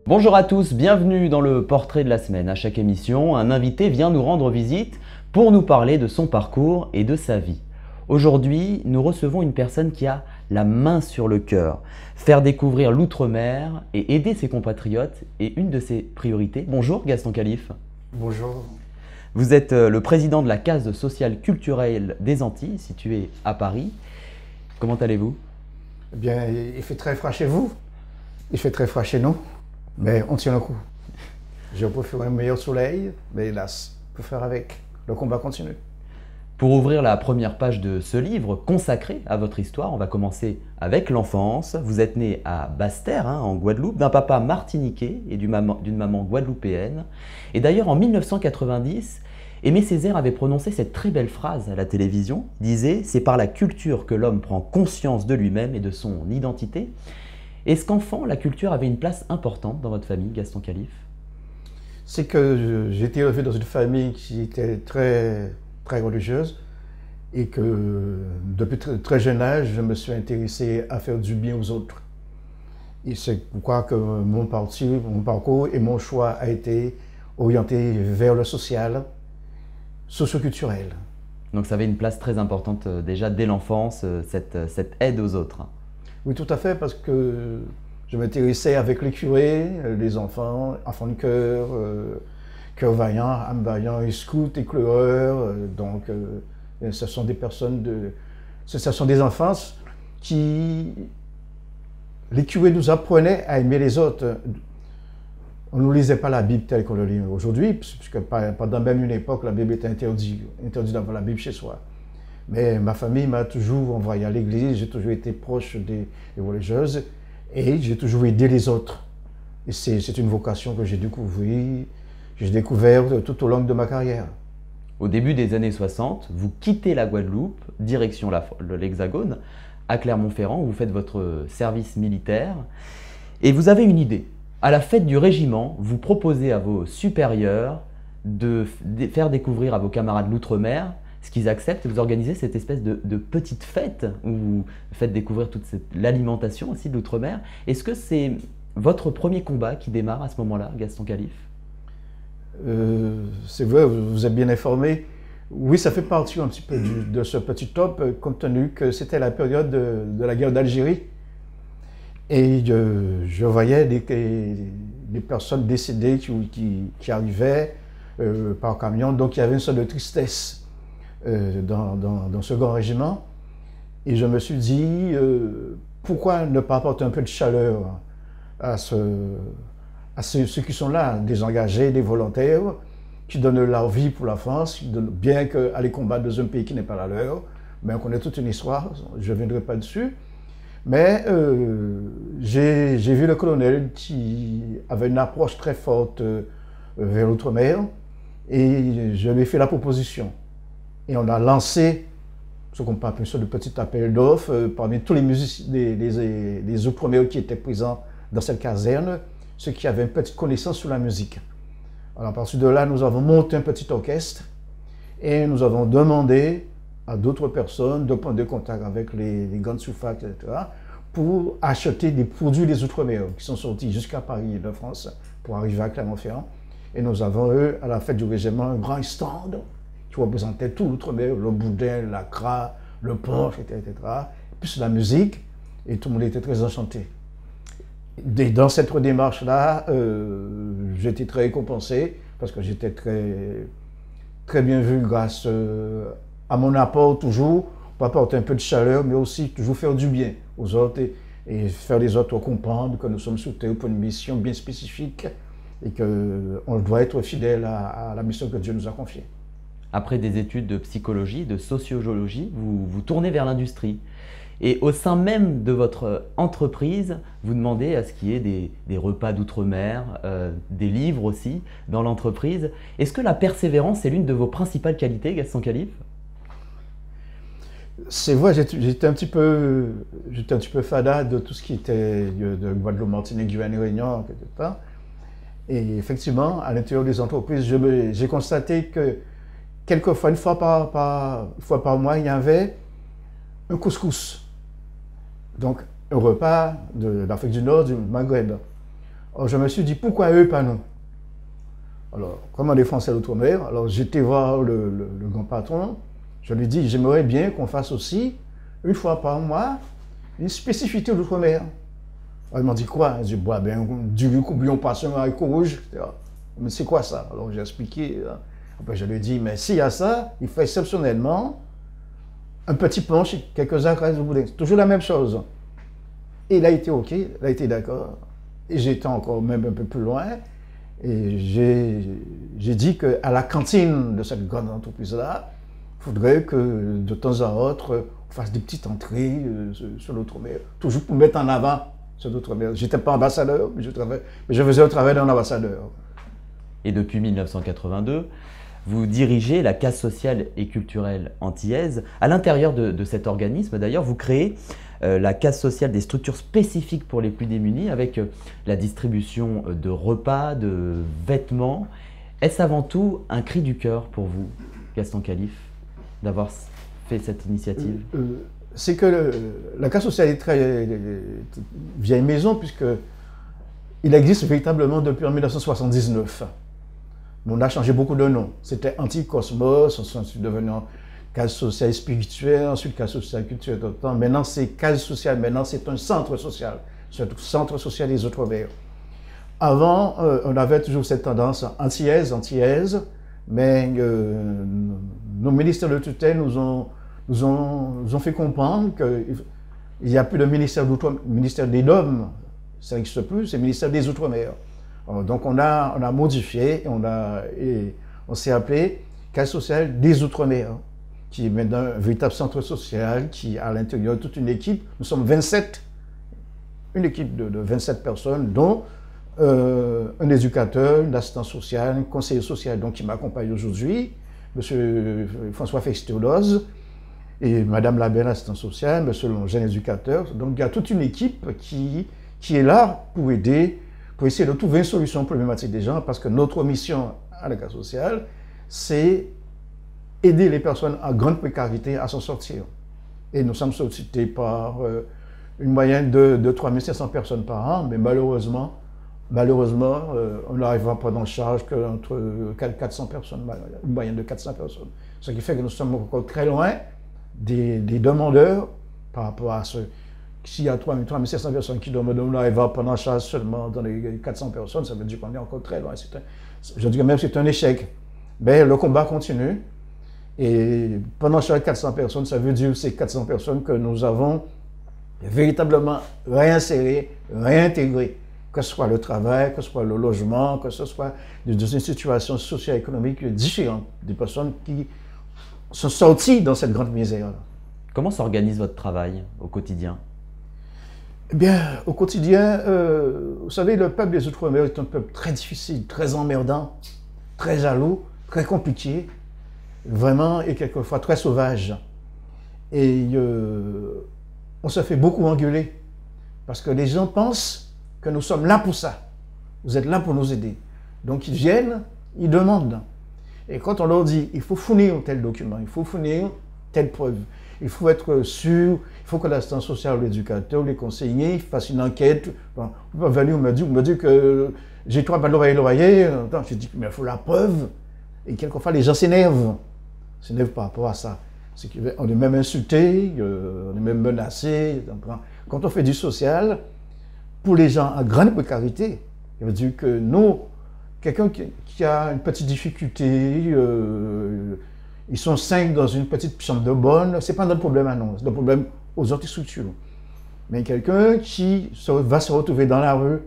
Bonjour à tous, bienvenue dans le portrait de la semaine. À chaque émission, un invité vient nous rendre visite pour nous parler de son parcours et de sa vie. Aujourd'hui, nous recevons une personne qui a la main sur le cœur. Faire découvrir l'outre-mer et aider ses compatriotes est une de ses priorités. Bonjour Gaston Calife. Bonjour. Vous êtes le président de la case sociale culturelle des Antilles, située à Paris. Comment allez-vous? Eh bien, il fait très froid chez vous, il fait très froid chez nous, mais on tient le coup. Je préfère un meilleur soleil, mais hélas, pour faire avec, le combat continue. Pour ouvrir la première page de ce livre consacré à votre histoire, on va commencer avec l'enfance. Vous êtes né à Basse-Terre, en Guadeloupe, d'un papa martiniquais et d'une maman guadeloupéenne. Et d'ailleurs, en 1990, Aimé Césaire avait prononcé cette très belle phrase à la télévision. Il disait « C'est par la culture que l'homme prend conscience de lui-même et de son identité ». Est-ce qu'enfant, la culture avait une place importante dans votre famille, Gaston Calife? C'est que j'ai été élevé dans une famille qui était très religieuse et que depuis très jeune âge, je me suis intéressé à faire du bien aux autres. Et c'est pourquoi que mon parcours et mon choix a été orienté vers le social, socio-culturel. Donc ça avait une place très importante déjà dès l'enfance, cette aide aux autres. Oui, tout à fait, parce que je m'intéressais avec les curés, les enfants de chœur, chœur vaillant, âme vaillant, et scouts, et pleureurs. Donc, ce sont des personnes ce sont des enfants qui... Les curés nous apprenaient à aimer les autres. On ne nous lisait pas la Bible telle qu'on le lit aujourd'hui, puisque pendant même une époque, la Bible était interdite d'avoir la Bible chez soi. Mais ma famille m'a toujours envoyé à l'église, j'ai toujours été proche des religieuses et j'ai toujours aidé les autres. Et c'est une vocation que j'ai découvert tout au long de ma carrière. Au début des années 60, vous quittez la Guadeloupe, direction l'Hexagone, à Clermont-Ferrand, où vous faites votre service militaire. Et vous avez une idée. À la fête du régiment, vous proposez à vos supérieurs de faire découvrir à vos camarades l'outre-mer ce qu'ils acceptent, et vous organisez cette espèce de petite fête où vous faites découvrir toute l'alimentation aussi de l'outre-mer. Est-ce que c'est votre premier combat qui démarre à ce moment-là, Gaston Calife? C'est vrai, vous êtes bien informé. Oui, ça fait partie un petit peu de ce petit top, compte tenu que c'était la période de la guerre d'Algérie. Et je voyais des personnes décédées qui arrivaient par camion, donc il y avait une sorte de tristesse dans ce grand régiment. Et je me suis dit, pourquoi ne pas apporter un peu de chaleur à ceux qui sont là, des engagés, des volontaires, qui donnent leur vie pour la France, bien qu'aller combattre dans un pays qui n'est pas la leur, mais on connaît toute une histoire, je ne viendrai pas dessus. Mais j'ai vu le colonel qui avait une approche très forte vers l'outre-mer, et je lui ai fait la proposition. Et on a lancé ce qu'on peut appeler ça de petit appel d'offres parmi tous les musiciens des outre-mer qui étaient présents dans cette caserne, ceux qui avaient une petite connaissance sur la musique. Alors à partir de là, nous avons monté un petit orchestre et nous avons demandé à d'autres personnes de prendre contact avec les grandes surfaces, etc., pour acheter des produits des outre-mer qui sont sortis jusqu'à Paris et de France pour arriver à Clermont-Ferrand. Et nous avons eu, à la fête du régiment, un grand stand qui représentait tout l'outre-mer, le boudin, la cra, le punch, etc., plus la musique, et tout le monde était très enchanté. Et dans cette démarche-là, j'ai été très récompensé, parce que j'étais très bien vu grâce à mon apport toujours, pour apporter un peu de chaleur, mais aussi toujours faire du bien aux autres, et faire les autres comprendre que nous sommes sur Terre pour une mission bien spécifique, et qu'on doit être fidèle à la mission que Dieu nous a confiée. Après des études de psychologie, de sociologie, vous tournez vers l'industrie. Et au sein même de votre entreprise, vous demandez à ce qu'il y ait des repas d'outre-mer, des livres aussi dans l'entreprise. Est-ce que la persévérance est l'une de vos principales qualités, Gaston Calife? C'est vrai, j'étais un petit peu fada de tout ce qui était de Guadeloupe, Martinique, Guyane, Réunion, etc. Et effectivement, à l'intérieur des entreprises, j'ai constaté que quelquefois, une fois par mois, il y avait un couscous. Donc, un repas d'Afrique du Nord, du Maghreb. Alors, je me suis dit, pourquoi eux, pas nous? Alors, comme on est français d'outre-mer, alors j'étais voir le grand patron, je lui dis, j'aimerais bien qu'on fasse aussi, une fois par mois, une spécificité d'outre-mer. Alors, il m'a dit quoi? Je dis, bah, ben, du coublion passant avec rouge. Mais c'est quoi ça? Alors j'ai expliqué. Après, je lui ai dit, mais s'il y a ça, il faut exceptionnellement un petit planche, quelques acres de boudin. C'est toujours la même chose. Et il a été OK, il a été d'accord. Et j'étais encore même un peu plus loin. Et j'ai dit qu'à la cantine de cette grande entreprise-là, il faudrait que de temps à autre, on fasse des petites entrées sur l'outre-mer, toujours pour mettre en avant sur l'outre-mer. Je n'étais pas ambassadeur, mais je faisais le travail d'un ambassadeur. Et depuis 1982, vous dirigez la case sociale et culturelle antillaise. À l'intérieur de cet organisme, d'ailleurs, vous créez la case sociale des structures spécifiques pour les plus démunis avec la distribution de repas, de vêtements. Est-ce avant tout un cri du cœur pour vous, Gaston Calife, d'avoir fait cette initiative? C'est que la case sociale est très vieille maison puisque il existe véritablement depuis 1979. On a changé beaucoup de noms. C'était Anticosmos, ensuite devenu case sociale spirituelle, ensuite case sociale culturelle. Maintenant, c'est case sociale. Maintenant, c'est un centre social. C'est un centre social des Outre-mer. Avant, on avait toujours cette tendance antillaise, mais nos ministères de tutelle nous ont fait comprendre qu'il n'y a plus de ministère des DOM, ça n'existe plus, c'est le ministère des Outre-mer. Donc on a modifié et on s'est appelé Case sociale des Outre-mer, qui est maintenant un véritable centre social qui a à l'intérieur toute une équipe. Nous sommes 27, une équipe de 27 personnes, dont un éducateur, un assistant social, un conseiller social donc, qui m'accompagne aujourd'hui, M. François Félix-Théodose, et Mme Labelle, assistant social, M. le jeune éducateur. Donc il y a toute une équipe qui est là pour aider, pour essayer de trouver une solution problématique des gens, parce que notre mission à la case sociale, c'est aider les personnes à grande précarité à s'en sortir. Et nous sommes sollicités par une moyenne de 3500 personnes par an, mais malheureusement, on n'arrive à prendre en charge qu'entre 400 personnes, une moyenne de 400 personnes. Ce qui fait que nous sommes encore très loin des demandeurs par rapport à ce. S'il y a 3500 personnes qui demandent, on arrive à prendre en charge seulement dans les 400 personnes, ça veut dire qu'on est encore très loin. Je dis même que c'est un échec. Mais le combat continue. Et pendant chaque 400 personnes, ça veut dire que c'est 400 personnes que nous avons véritablement réinsérées, réintégrées. Que ce soit le travail, que ce soit le logement, que ce soit dans une situation socio-économique différente. Des personnes qui sont sorties dans cette grande misère-là. Comment s'organise votre travail au quotidien? Eh bien, au quotidien, vous savez, le peuple des Outre-mer est un peuple très difficile, très emmerdant, très jaloux, très compliqué, vraiment, et quelquefois très sauvage. Et on se fait beaucoup engueuler, parce que les gens pensent que nous sommes là pour ça. Vous êtes là pour nous aider. Donc ils viennent, ils demandent. Et quand on leur dit, il faut fournir tel document, il faut fournir telle preuve, il faut être sûr, il faut que l'assistant social, l'éducateur, les conseillers fassent une enquête. Bon, vous pouvez venir me dire que j'ai 3 balles de loyer. Je dis, mais il faut la preuve. Et quelquefois, les gens s'énervent. S'énervent par rapport à ça. On est même insulté, on est même menacé. Quand on fait du social, pour les gens en grande précarité, ça veut dire que nous, quelqu'un qui a une petite difficulté, ils sont 5 dans une petite chambre de bonne, ce n'est pas notre problème à nous, c'est le problème aux autres structures. Mais quelqu'un qui va se retrouver dans la rue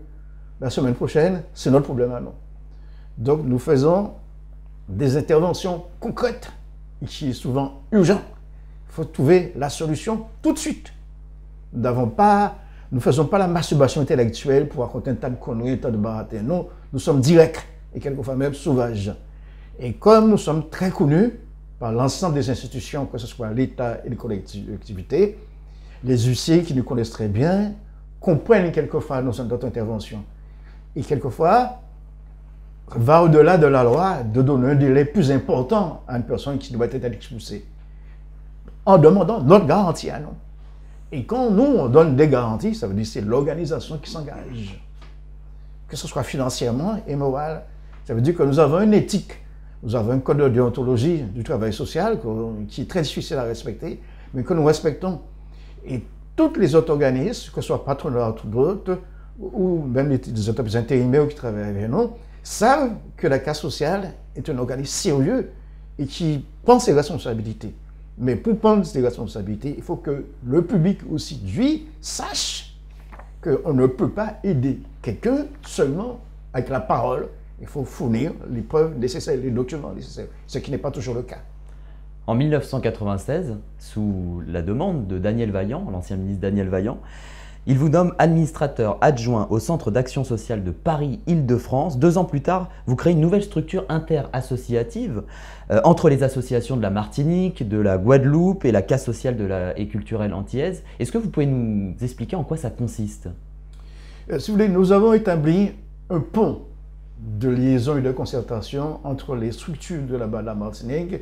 la semaine prochaine, c'est notre problème à nous. Donc nous faisons des interventions concrètes, qui est souvent urgent. Il faut trouver la solution tout de suite. Nous ne faisons pas la masturbation intellectuelle pour raconter un tas de conneries, un tas de baratin. Nous sommes directs et quelquefois même sauvages. Et comme nous sommes très connus par l'ensemble des institutions, que ce soit l'État et les collectivités, les huissiers qui nous connaissent très bien comprennent quelquefois notre intervention. Et quelquefois, va au-delà de la loi de donner un délai plus important à une personne qui doit être expulsée, en demandant notre garantie à nous. Et quand nous, on donne des garanties, ça veut dire que c'est l'organisation qui s'engage. que ce soit financièrement et moral. Ça veut dire que nous avons une éthique, nous avons un code de déontologie du travail social qui est très difficile à respecter, mais que nous respectons. Et tous les autres organismes, que ce soit patronat ou d'autres, ou même les entreprises intérimaires qui travaillent avec nous, savent que la casse sociale est un organisme sérieux et qui prend ses responsabilités. Mais pour prendre ses responsabilités, il faut que le public aussi, lui, sache qu'on ne peut pas aider quelqu'un seulement avec la parole. Il faut fournir les preuves nécessaires, les documents nécessaires, ce qui n'est pas toujours le cas. En 1996, sous la demande de Daniel Vaillant, l'ancien ministre Daniel Vaillant, il vous nomme administrateur adjoint au Centre d'action sociale de Paris-Île-de-France. 2 ans plus tard, vous créez une nouvelle structure interassociative entre les associations de la Martinique, de la Guadeloupe et la Caisse sociale et culturelle antillaise. Est-ce que vous pouvez nous expliquer en quoi ça consiste? Si vous voulez, nous avons établi un pont de liaison et de concertation entre les structures de la Martinique,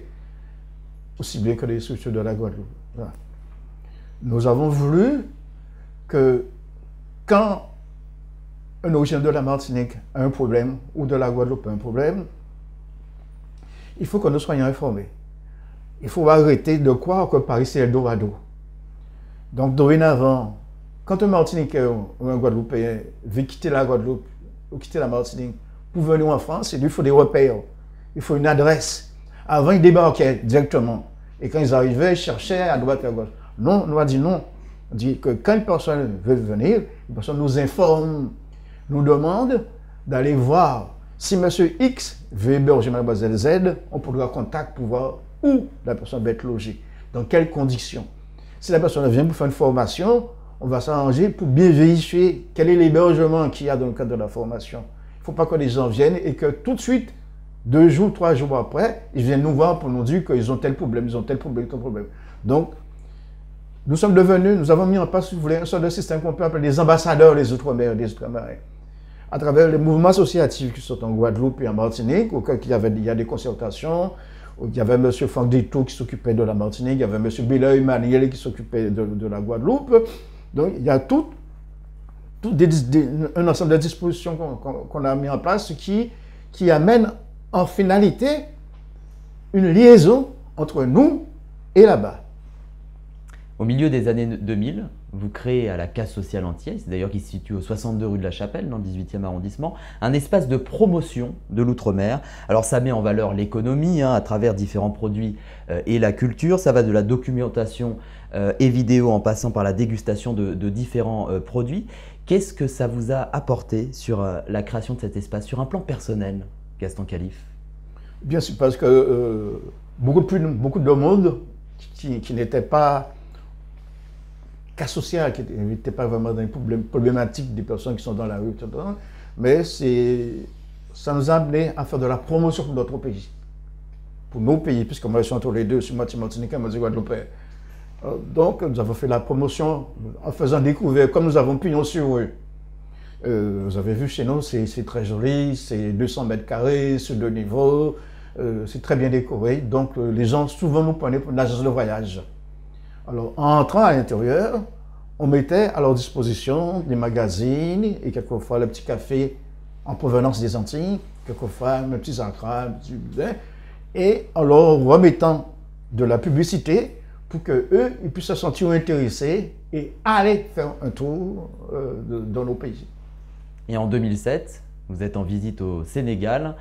aussi bien que les structures de la Guadeloupe. Voilà. Nous avons voulu que quand un originaire de la Martinique a un problème, ou de la Guadeloupe a un problème, il faut que nous soyons informés. Il faut arrêter de croire que Paris c'est Eldorado. Donc dorénavant, quand un Martiniquais ou un Guadeloupéen veut quitter la Guadeloupe ou quitter la Martinique pour venir en France, il lui faut des repères, il faut une adresse. Avant, ils débarquaient directement. Et quand ils arrivaient, ils cherchaient à droite et à gauche. Non, on a dit non. On dit que quand une personne veut venir, une personne nous informe, nous demande d'aller voir. Si M. X veut héberger Mlle Z, on pourra contact pour voir où la personne va être logée, dans quelles conditions. Si la personne vient pour faire une formation, on va s'arranger pour bien vérifier quel est l'hébergement qu'il y a dans le cadre de la formation. Il ne faut pas que les gens viennent et que tout de suite, 2 jours, 3 jours après, ils viennent nous voir pour nous dire qu'ils ont tel problème, ils ont tel problème, tel problème. Donc, nous sommes devenus, nous avons mis en place, si vous voulez, un sorte de système qu'on peut appeler les ambassadeurs des Outre-mer, des Outre-Marins. À travers les mouvements associatifs qui sont en Guadeloupe et en Martinique, auquel il y a des concertations, il y avait M. Franck Dito qui s'occupait de la Martinique, il y avait M. Béleuil Maniel qui s'occupait de la Guadeloupe. Donc, il y a un ensemble de dispositions qu'on a mis en place qui amène en finalité une liaison entre nous et là-bas. Au milieu des années 2000, vous créez à la Caisse sociale antillaise, d'ailleurs qui se situe au 62 rue de la Chapelle, dans le 18e arrondissement, un espace de promotion de l'outre-mer. Alors ça met en valeur l'économie à travers différents produits et la culture. Ça va de la documentation et vidéo en passant par la dégustation de différents produits. Qu'est-ce que ça vous a apporté sur la création de cet espace, sur un plan personnel, Gaston Calife? Bien sûr, parce que beaucoup de monde qui n'était pas cas social, qui n'était pas vraiment dans les problématiques des personnes qui sont dans la rue, etc. Mais ça nous a amené à faire de la promotion pour notre pays, pour nos pays, puisque moi je suis entre les deux, je suis moitié martiniquais, moitié guadeloupéen. Donc nous avons fait la promotion en faisant découvrir, comme nous avons pignon sur eux. Vous avez vu chez nous, c'est très joli, c'est 200 mètres carrés, sur 2 niveaux, c'est très bien décoré. Donc les gens souvent nous prenaient pour une agence de voyage. Alors, en entrant à l'intérieur, on mettait à leur disposition des magazines et quelquefois le petit café en provenance des Antilles, quelquefois un petit ancrage, et en leur remettant de la publicité pour qu'eux ils puissent se sentir intéressés et aller faire un tour dans nos pays. Et en 2007, vous êtes en visite au Sénégal,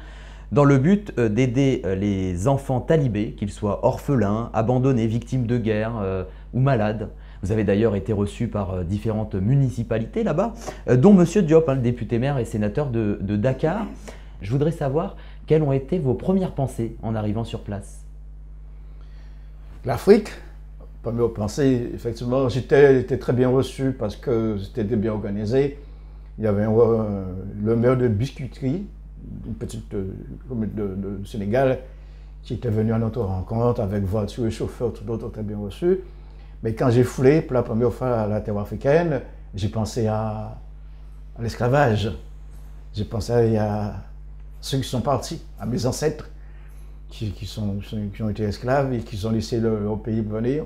dans le but d'aider les enfants talibés, qu'ils soient orphelins, abandonnés, victimes de guerre ou malades. Vous avez d'ailleurs été reçu par différentes municipalités là-bas, dont M. Diop, le député maire et sénateur de Dakar. Je voudrais savoir quelles ont été vos premières pensées en arrivant sur place. L'Afrique, première pensée, effectivement, j'étais très bien reçu parce que c'était bien organisé. Il y avait le maire de Biscuiterie, une petite commune de Sénégal, qui était venu à notre rencontre avec voiture et chauffeur, tout d'autres très bien reçus. Mais quand j'ai foulé pour la première fois à la terre africaine, j'ai pensé à l'esclavage. J'ai pensé à ceux qui sont partis, à mes ancêtres, qui ont été esclaves et qui ont laissé leur pays venir.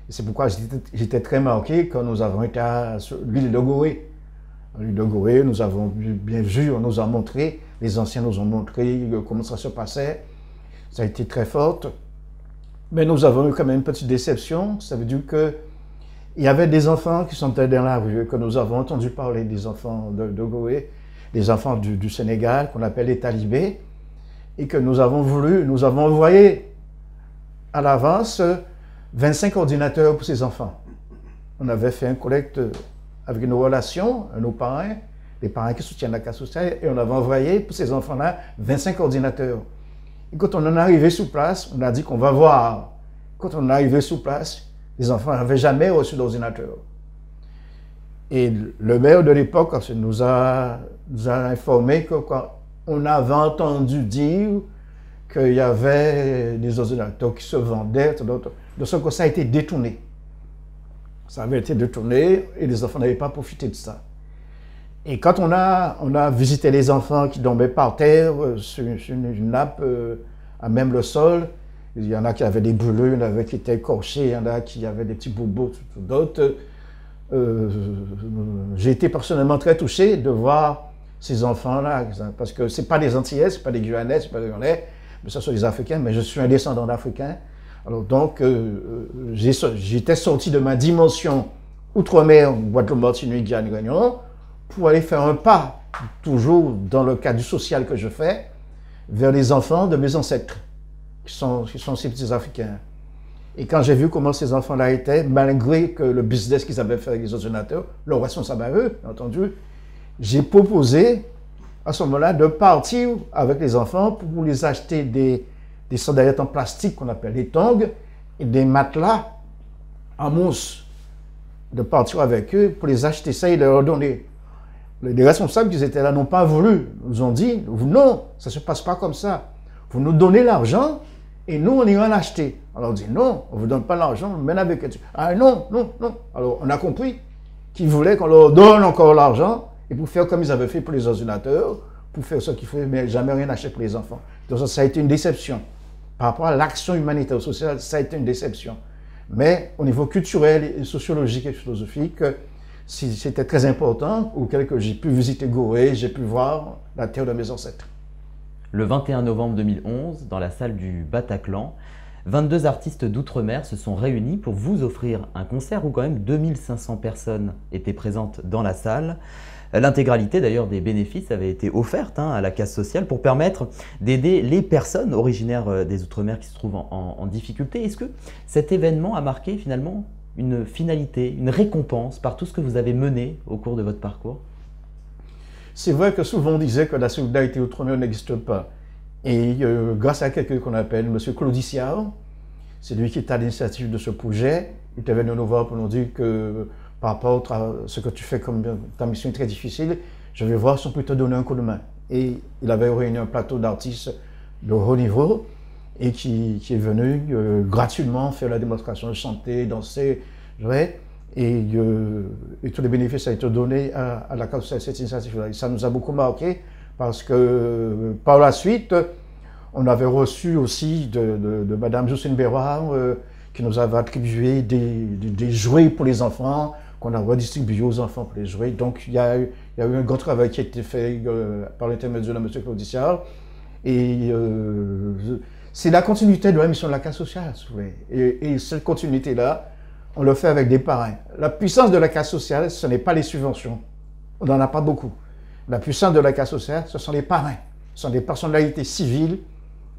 C'est pourquoi j'étais très marqué quand nous avons été à l'île de Gorée. de Gorée, nous avons bien vu, on nous a montré, les anciens nous ont montré comment ça se passait. Ça a été très fort. Mais nous avons eu quand même une petite déception. Ça veut dire qu'il y avait des enfants qui sont dans la rue, que nous avons entendu parler des enfants de Gorée, des enfants du Sénégal, qu'on appelle les talibés, et que nous avons envoyé à l'avance 25 ordinateurs pour ces enfants. On avait fait un collecte avec nos relations, nos parents, les parents qui soutiennent la casse sociale, et on avait envoyé pour ces enfants-là 25 ordinateurs. Et quand on en est arrivé sur place, on a dit qu'on va voir. Quand on est arrivé sur place, les enfants n'avaient jamais reçu d'ordinateur. Et le maire de l'époque nous a informé qu'on avait entendu dire qu'il y avait des ordinateurs qui se vendaient, de sorte que ça a été détourné. Ça avait été détourné et les enfants n'avaient pas profité de ça. Et quand on a visité les enfants qui tombaient par terre sur une nappe à même le sol, il y en a qui avaient des brûlures, il y en avait qui étaient écorchés, il y en a qui avaient des petits bobos, d'autres. J'ai été personnellement très touché de voir ces enfants-là, parce que ce n'est pas des Antillais, ce n'est pas des Guyanais, ce n'est pas des Guyanais, mais ce sont des Africains, mais je suis un descendant d'Africains. Alors donc, j'étais sorti de ma dimension outre-mer, Guadeloupe, Martinique, Guyane, Réunion, pour aller faire un pas, toujours dans le cadre du social que je fais, vers les enfants de mes ancêtres, qui sont ces petits Africains. Et quand j'ai vu comment ces enfants-là étaient, malgré que le business qu'ils avaient fait avec les ordinateurs, leur responsable à eux, bien entendu, j'ai proposé à ce moment-là de partir avec les enfants pour les acheter des sandalettes en plastique qu'on appelle des tongs et des matelas en mousse, de partir avec eux pour les acheter ça et leur donner. Les responsables qui étaient là n'ont pas voulu, nous ont dit non, ça ne se passe pas comme ça. Vous nous donnez l'argent et nous on ira l'acheter. Alors on dit non, on ne vous donne pas l'argent, on mène avec eux. Ah non, non, non. Alors on a compris qu'ils voulaient qu'on leur donne encore l'argent et pour faire comme ils avaient fait pour les ordinateurs, pour faire ce qu'il faut, mais jamais rien acheter pour les enfants. Donc ça a été une déception. Par rapport à l'action humanitaire sociale, ça a été une déception. Mais au niveau culturel, et sociologique et philosophique, c'était très important, auquel que j'ai pu visiter Gorée, j'ai pu voir la terre de mes ancêtres. Le 21 novembre 2011, dans la salle du Bataclan, 22 artistes d'outre-mer se sont réunis pour vous offrir un concert où quand même 2500 personnes étaient présentes dans la salle. L'intégralité d'ailleurs des bénéfices avait été offerte à la casse sociale pour permettre d'aider les personnes originaires des Outre-mer qui se trouvent en difficulté. Est-ce que cet événement a marqué finalement une finalité, une récompense par tout ce que vous avez mené au cours de votre parcours? C'est vrai que souvent on disait que la solidarité Outre-mer n'existe pas. Et grâce à quelqu'un qu'on appelle M. Claudiciard, c'est lui qui est à l'initiative de ce projet, il était venu nous voir pour nous dire que par rapport à ce que tu fais comme ta mission est très difficile, je vais voir si on peut te donner un coup de main. Et il avait réuni un plateau d'artistes de haut niveau et qui est venu gratuitement faire la démonstration, chanter, danser, jouer. Et tous les bénéfices ont été donnés à la cause de cette initiative-là. Ça nous a beaucoup marqué parce que par la suite, on avait reçu aussi de Mme Jocelyne Béroir qui nous avait attribué des jouets pour les enfants, qu'on a redistribué aux enfants pour les jouets. Donc il y a eu un grand travail qui a été fait par l'intermédiaire de M. Claudiciard. Et c'est la continuité de la mission de la casse sociale. Et cette continuité-là, on le fait avec des parrains. La puissance de la casse sociale, ce n'est pas les subventions. On n'en a pas beaucoup. La puissance de la casse sociale, ce sont les parrains. Ce sont des personnalités civiles,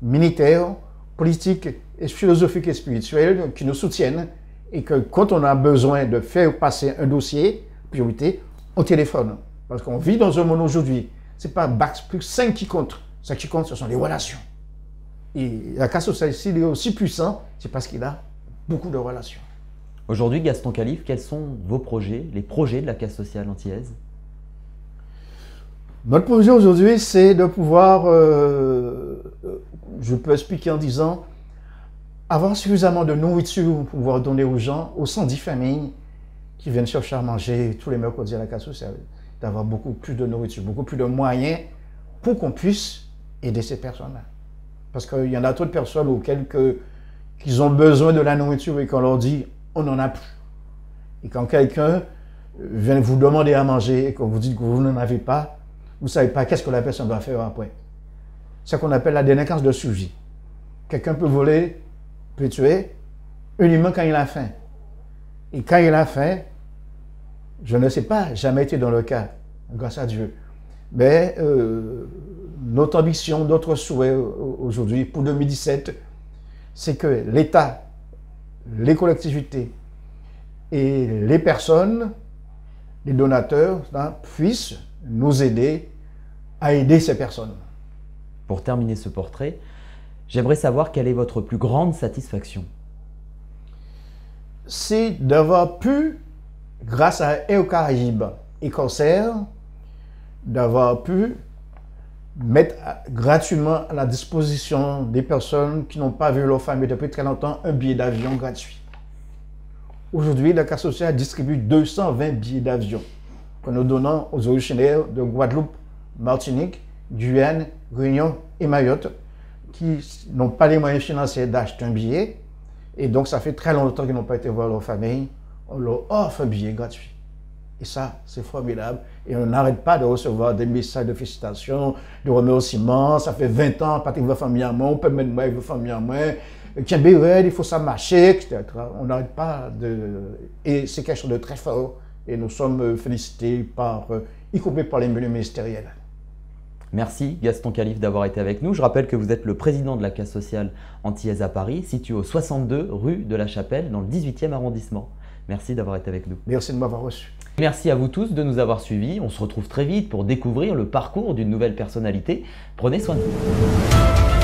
militaires, politiques, et philosophiques et spirituelles qui nous soutiennent et que quand on a besoin de faire passer un dossier, priorité, on téléphone. Parce qu'on vit dans un monde aujourd'hui. Ce n'est pas Bac plus 5 qui compte. Ce qui compte, ce sont les relations. Et la casse sociale, s'il est aussi puissant, c'est parce qu'il a beaucoup de relations. Aujourd'hui, Gaston Calife, quels sont vos projets, les projets de la casse sociale antillaise? Notre projet aujourd'hui, c'est de pouvoir, je peux expliquer en disant, avoir suffisamment de nourriture pour pouvoir donner aux gens, aux 110 familles qui viennent chercher à manger tous les mercredis à la casse sociale, d'avoir beaucoup plus de nourriture, beaucoup plus de moyens pour qu'on puisse aider ces personnes-là. Parce qu'il y en a trop de personnes auxquelles qui ont besoin de la nourriture et qu'on leur dit on n'en a plus. Et quand quelqu'un vient vous demander à manger et que vous dites que vous n'en avez pas, vous ne savez pas qu'est-ce que la personne doit faire après. C'est ce qu'on appelle la délinquance de survie. Quelqu'un peut voler, peut tuer, uniquement quand il a faim. Et quand il a faim, je ne sais pas, jamais été dans le cas, grâce à Dieu. Mais notre ambition, notre souhait aujourd'hui pour 2017, c'est que l'État, les collectivités et les personnes, les donateurs, puissent nous aider à aider ces personnes. Pour terminer ce portrait, j'aimerais savoir quelle est votre plus grande satisfaction. C'est d'avoir pu, grâce à Air Caraïbes et Corsair, d'avoir pu mettre gratuitement à la disposition des personnes qui n'ont pas vu leur famille depuis très longtemps un billet d'avion gratuit. Aujourd'hui, la Caisse sociale distribue 220 billets d'avion que nous donnons aux originaires de Guadeloupe, Martinique, Guyane, Réunion et Mayotte qui n'ont pas les moyens financiers d'acheter un billet. Et donc, ça fait très longtemps qu'ils n'ont pas été voir leur famille. On leur offre un billet gratuit. Et ça, c'est formidable. Et on n'arrête pas de recevoir des messages de félicitations, de remerciements. Ça fait 20 ans, pas que votre famille à moi, on peut mettre moi et votre famille à moi. Tiens, il faut ça marcher, etc. On n'arrête pas de... Et c'est quelque chose de très fort. Et nous sommes félicités par, y compris par les milieux ministériels. Merci Gaston Calife d'avoir été avec nous. Je rappelle que vous êtes le président de la Caisse sociale antillaise à Paris, située au 62 rue de la Chapelle, dans le 18e arrondissement. Merci d'avoir été avec nous. Merci de m'avoir reçu. Merci à vous tous de nous avoir suivis. On se retrouve très vite pour découvrir le parcours d'une nouvelle personnalité. Prenez soin de vous.